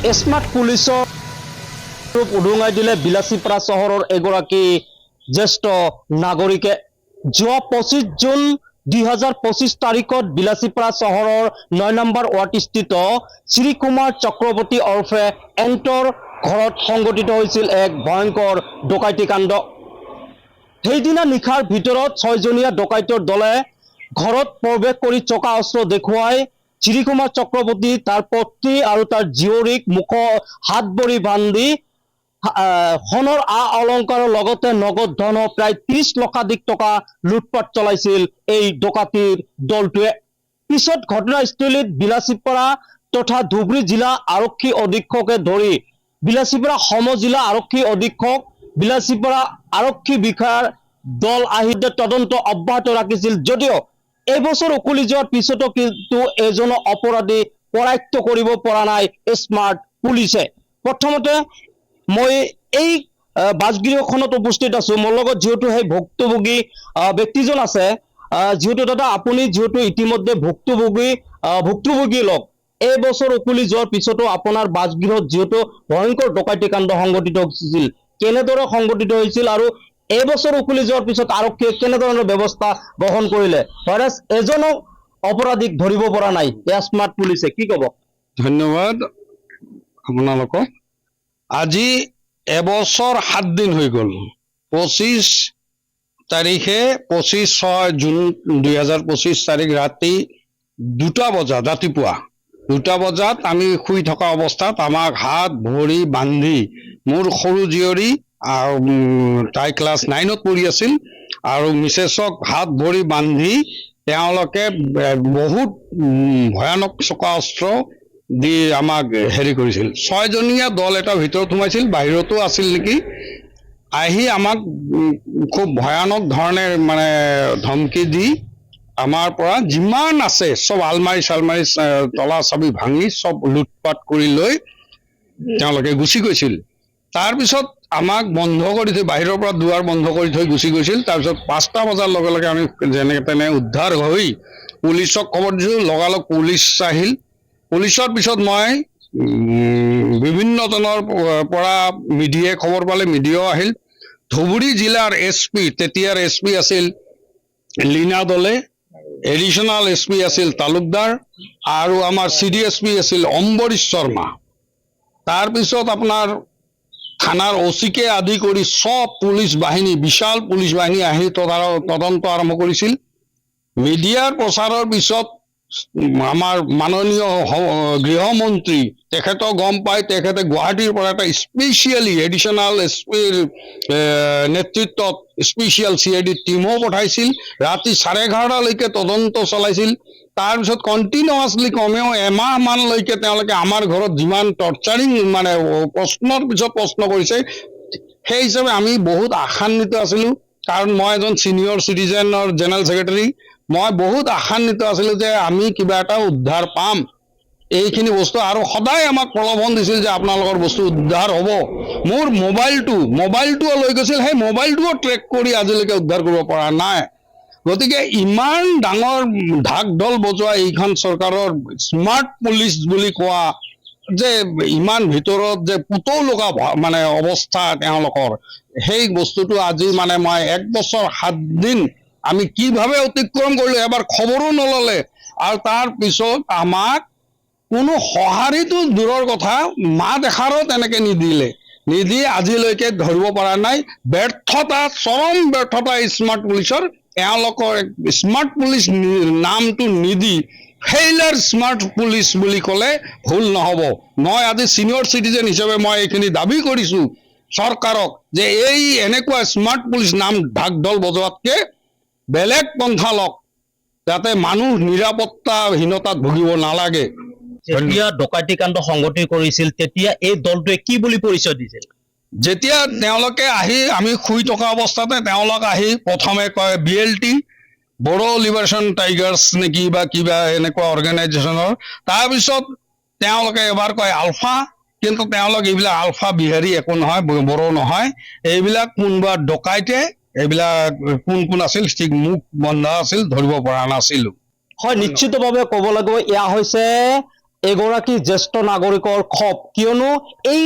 Smart পুলিচৰ ৰূপ উদঙাই দিলে বিলাসীপাৰা চহৰৰ এগৰাকী জ্যেষ্ঠ নাগৰিকে। যোৱা 25 জুন 2025 তাৰিখত বিলাসীপাৰা চহৰৰ 9 নম্বৰ ৱাৰ্ডস্থিত শ্ৰীকুমাৰ চক্ৰৱৰ্তী ওৰফে এন্টৰ ঘৰত সংঘটিত হৈছিল এক ভয়ংকৰ ডকাইতি কাণ্ড। সেইদিনা নিশাৰ ভিতৰত 6জনীয়া ডকাইতৰ দলে ঘৰত প্ৰৱেশ কৰি চকা অস্ত্ৰ দেখুৱাই শ্ৰীকুমাৰ চক্ৰৱৰ্তী তাৰ পত্নী আৰু তাৰ জীয়ৰীক মুখ হাত ভৰি বান্ধি সোণৰ অলংকাৰৰ লগতে নগদ ধন প্ৰায় 30 লক্ষাধিক টকা লুটপাট চলাইছিল এই ডকাইতিৰ দলটোৱে। পিছত ঘটনাস্থলীত বিলাসীপাৰা তথা ধুবুৰী জিলা আৰক্ষী অধীক্ষকে ধৰি বিলাসীপাৰা সমজিলা আৰক্ষী অধীক্ষক বিলাসীপাৰা আৰক্ষী বিষয়াৰ দল আহি তদন্ত অব্যাহত ৰাখিছিল। যদিও এবছৰ উকলি যোৱাৰ পিছতো কিন্তু এজন অপৰাধী পৰায়ত্ত কৰিব পৰা নাই স্মাৰ্ট পুলিচে। প্ৰথমতে মই এই বাসগৃহখনত উপস্থিত আছো, মোৰ লগত যেহেতু সেই ভুক্তভোগী ব্যক্তিজন আছে। যেহেতু দাদা আপুনি যেহেতু ইতিমধ্যে ভুক্তভোগী লোক, এই বছৰ উকলি যোৱাৰ পিছতো আপোনাৰ বাসগৃহত যেহেতু ভয়ংকৰ ডকাইতি কাণ্ড সংঘটিত হৈছিল, কেনেদৰে সংঘটিত হৈছিল আৰু এই বছৰ উকলি যোৱাৰ পিছত আৰক্ষীয়ে কেনেধৰণৰ ব্যৱস্থা গ্ৰহণ কৰিলে, এজনো অপৰাধীক ধৰিব পৰা নাই স্মাৰ্ট পুলিচে, কি ক'ব? ধন্যবাদ আপোনালোকক। আজি এবছৰ 7 দিন হৈ গ'ল। 25 তাৰিখে 25 জুন 2025 তাৰিখ ৰাতি 2টা বজাত, ৰাতিপুৱা 2টা বজাত আমি শুই থকা অৱস্থাত আমাক হাত ভৰি বান্ধি, মোৰ সৰু জীয়ৰী তাই ক্লাছ 9ত পঢ়ি আছিল আৰু মিছেছক হাত ভৰি বান্ধি তেওঁলোকে বহুত ভয়ানক চকা অস্ত্ৰ দি আমাক হেৰি কৰিছিল। 6জনীয়া দল এটা ভিতৰত সোমাইছিল, বাহিৰতো আছিল নেকি, আহি আমাক খুব ভয়ানক ধৰণে মানে ধমকি দি আমাৰ পৰা যিমান আছে চব আলমাৰি চালমাৰি তলা চাবি ভাঙি চব লুটপাট কৰি লৈ তেওঁলোকে গুচি গৈছিল। তাৰপিছত আমাক বন্ধ কৰি থৈ, বাহিৰৰ পৰা দুৱাৰ বন্ধ কৰি থৈ গুচি গৈছিল। তাৰপিছত 5টা বজাৰ লগে লগে আমি যেনে তেনে উদ্ধাৰ হৈ পুলিচক খবৰ দিছোঁ। লগালগ পুলিচ আহিল। পুলিচৰ পিছত মই বিভিন্নজনৰ পৰা মিডিয়াই খবৰ পালে, মিডিয়াও আহিল। ধুবুৰী জিলাৰ SP, তেতিয়াৰ SP আছিল লীনা দলে, এডিশ্যনেল SP আছিল তালুকদাৰ আৰু আমাৰ CDSP আছিল অম্বৰীশ শৰ্মা। তাৰপিছত আপোনাৰ থানাৰ OCকে আদি কৰি সব পুলিচ বাহিনী, বিশাল পুলিচ বাহিনী আহি তদন্ত আৰম্ভ কৰিছিল। মিডিয়াৰ প্ৰচাৰৰ পিছত আমাৰ মাননীয় গৃহমন্ত্ৰী তেখেতক গম পাই তেখেতে গুৱাহাটীৰ পৰা এটা স্পেচিয়েলি এডিশ্যনেল SPৰ নেতৃত্বত স্পেচিয়েল CID টিমো পঠাইছিল। ৰাতি 11:30লৈকে তদন্ত চলাইছিল। তাৰপিছত কণ্টিনিউৱাছলি কমেও এমাহ মানলৈকে তেওঁলোকে আমাৰ ঘৰত যিমান টৰ্চাৰিং মানে প্ৰশ্নৰ পিছত প্ৰশ্ন কৰিছে, সেই হিচাপে আমি বহুত আশান্বিত আছিলোঁ। কাৰণ মই এজন ছিনিয়ৰ চিটিজেনৰ জেনেৰেল ছেক্ৰেটাৰী, মই বহুত আশান্বিত আছিলোঁ যে আমি কিবা এটা উদ্ধাৰ পাম এইখিনি বস্তু, আৰু সদায় আমাক প্ৰলোভন দিছিল যে আপোনালোকৰ বস্তু উদ্ধাৰ হ'ব। মোৰ মোবাইলটোও লৈ গৈছিল, সেই মোবাইলটোও ট্ৰেক কৰি আজিলৈকে উদ্ধাৰ কৰিব পৰা নাই। গতিকে ইমান ডাঙৰ ঢাক ঢোল বজোৱা এইখন চৰকাৰৰ স্মাৰ্ট পুলিচ বুলি কোৱা যে ইমান ভিতৰত যে পুতৌ লগা মানে অৱস্থা তেওঁলোকৰ, সেই বস্তুটো আজি মানে মই 1 বছৰ 7 দিন আমি কিভাৱে অতিক্ৰম কৰিলো এবাৰ খবৰো নললে। আৰু তাৰ পিছত আমাক কোনো সঁহাৰিটো দূৰৰ কথা, মাত এষাৰো তেনেকে নিদি আজিলৈকে ধৰিব পৰা নাই। ব্যৰ্থতা, চৰম ব্যৰ্থতা স্মাৰ্ট পুলিচৰ। এওঁলোকৰ স্মাৰ্ট পুলিচ নামটো নিদি ফেইলাৰ স্মাৰ্ট পুলিচ বুলি ক'লে ভুল নহ'ব। মই আজি ছিনিয়ৰ চিটিজেন হিচাপে মই এইখিনি দাবী কৰিছোঁ চৰকাৰক যে এই এনেকুৱা স্মাৰ্ট পুলিচ নাম ঢাক ঢোল বজোৱাতকে বেলেগ পন্থা লওক, যাতে মানুহ নিৰাপত্তাহীনতাত ভুগিব নালাগে। যেতিয়া ডকাইতি কাণ্ড সংঘটিত কৰিছিল তেতিয়া এই দলটোৱে কি বুলি পৰিচয় দিছিল? যেতিয়া তেওঁলোকে আহি, আমি শুই থকা অৱস্থাতে তেওঁলোক আহি প্ৰথমে কয় BLT, বড়ো লিবাৰেশ্যন টাইগাৰ্ছ নেকি বা কিবা এনেকুৱা অৰ্গেনাইজেশ্যনৰ। তাৰপিছত তেওঁলোকে এবাৰ কয় আলফা, কিন্তু তেওঁলোক এইবিলাক আলফা বিহাৰী একো নহয়, বড়ো নহয়, এইবিলাক কোনোবা ডকাইতে, এইবিলাক কোন আছিল ঠিক মুখ বন্ধা আছিল, ধৰিব পৰা নাছিলোঁ। হয়, নিশ্চিতভাৱে ক'ব লাগিব এয়া হৈছে এগৰাকী জ্যেষ্ঠ নাগৰিকৰ খপ, কিয়নো এই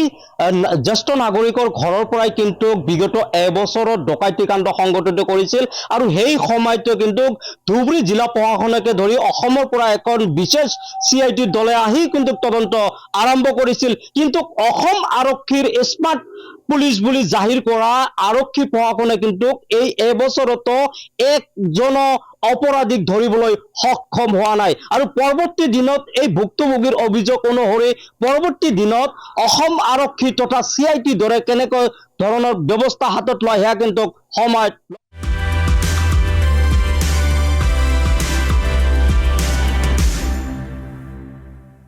জ্যেষ্ঠ নাগৰিকৰ ঘৰৰ পৰাই কিন্তু বিগত এবছৰত ডকাইতি কাণ্ড সংঘটিত কৰিছিল আৰু সেই সময়তে কিন্তু ধুবুৰী জিলা প্ৰশাসনকে ধৰি অসমৰ পৰা এখন বিশেষ CID দলে আহি কিন্তু তদন্ত আৰম্ভ কৰিছিল। কিন্তু অসম আৰক্ষীৰ স্মাৰ্ট পুলিচ বুলি জাহিৰ কৰা আৰক্ষী প্ৰশাসনে কিন্তু এই এবছৰতো একজন অপৰাধীক ধৰিবলৈ সক্ষম হোৱা নাই আৰু পৰৱৰ্তী দিনত এই ভুক্তভোগীৰ অভিযোগ অনুসৰি পৰৱৰ্তী দিনত অসম আৰক্ষী তথা CID দৰে কেনেকৈ ধৰণৰ ব্যৱস্থা হাতত লয় সেয়া কিন্তু সময়ত